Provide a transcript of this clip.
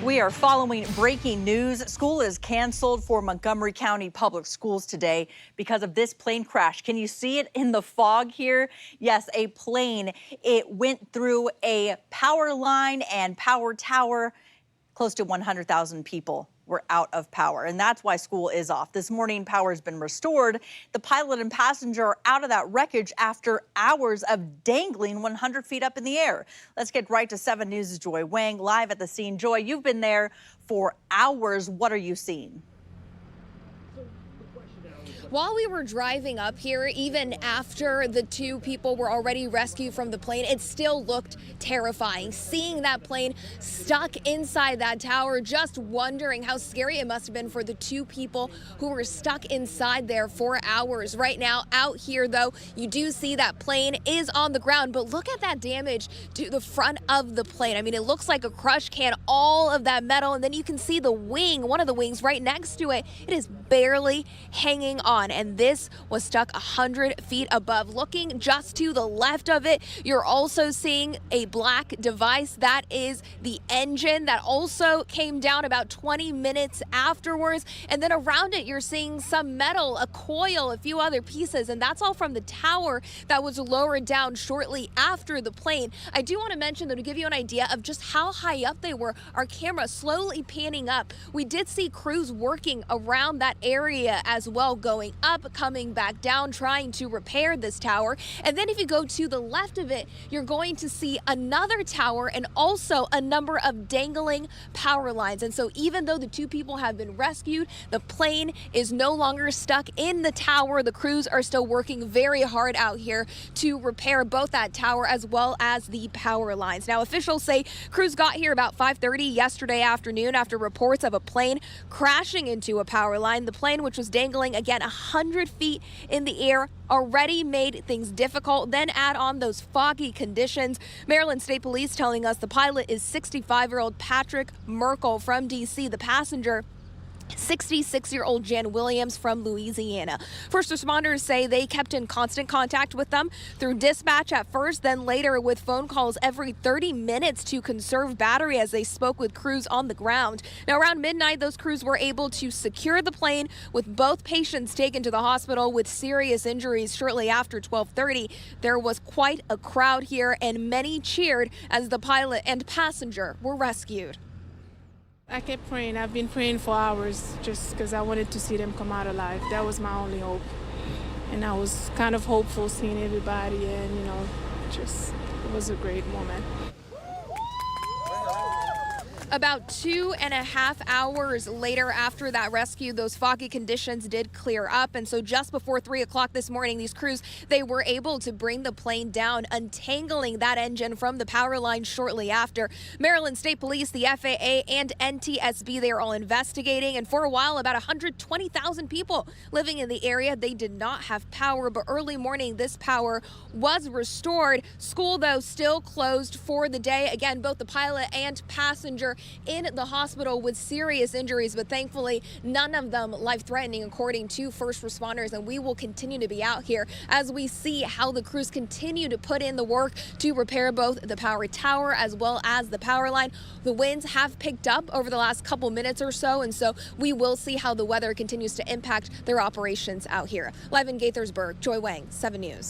We are following breaking news. School is canceled for Montgomery County Public Schools today because of this plane crash. Can you see it in the fog here? Yes, a plane. It went through a power line and power tower. Close to 100,000 people were out of power, and that's why school is off. This morning, power has been restored. The pilot and passenger are out of that wreckage after hours of dangling 100 feet up in the air. Let's get right to 7 News' Joy Wang live at the scene. Joy, you've been there for hours. What are you seeing? While we were driving up here, even after the 2 people were already rescued from the plane, it still looked terrifying. Seeing that plane stuck inside that tower, just wondering how scary it must have been for the 2 people who were stuck inside there for hours. Right now, out here, though, you do see that plane is on the ground, but look at that damage to the front of the plane. I mean, it looks like a crush can, all of that metal, and then you can see the wing, one of the wings right next to it. It is barely hanging on. And this was stuck 100 feet above. Looking just to the left of it, you're also seeing a black device. That is the engine that also came down about 20 minutes afterwards. And then around it, you're seeing some metal, a coil, a few other pieces, and that's all from the tower that was lowered down shortly after the plane. I do want to mention, though, to give you an idea of just how high up they were, our camera slowly panning up. We did see crews working around that area as well, going up, coming back down, trying to repair this tower. And then if you go to the left of it, you're going to see another tower and also a number of dangling power lines. And so even though the 2 people have been rescued, the plane is no longer stuck in the tower. The crews are still working very hard out here to repair both that tower as well as the power lines. Now, officials say crews got here about 5:30 yesterday afternoon after reports of a plane crashing into a power line. The plane, which was dangling again 100 feet in the air, already made things difficult. Then add on those foggy conditions. Maryland State Police telling us the pilot is 65-year-old Patrick Merkel from D.C. The passenger, 66-year-old Jan Williams from Louisiana. First responders say they kept in constant contact with them through dispatch at first, then later with phone calls every 30 minutes to conserve battery as they spoke with crews on the ground. Now, around midnight, those crews were able to secure the plane with both patients taken to the hospital with serious injuries shortly after 12:30. There was quite a crowd here and many cheered as the pilot and passenger were rescued. I kept praying. I've been praying for hours just because I wanted to see them come out alive. That was my only hope. And I was kind of hopeful seeing everybody, and, just, it was a great moment. About 2.5 hours later after that rescue, those foggy conditions did clear up. And so just before 3 o'clock this morning, these crews, they were able to bring the plane down, untangling that engine from the power line shortly after. Maryland State Police, the FAA, and NTSB, they are all investigating. And for a while, about 120,000 people living in the area, they did not have power. But early morning, this power was restored. School, though, still closed for the day. Again, both the pilot and passenger in the hospital with serious injuries, but thankfully none of them life-threatening, according to first responders. And we will continue to be out here as we see how the crews continue to put in the work to repair both the power tower as well as the power line. The winds have picked up over the last couple minutes or so, and so we will see how the weather continues to impact their operations out here. Live in Gaithersburg, Joy Wang, 7 News.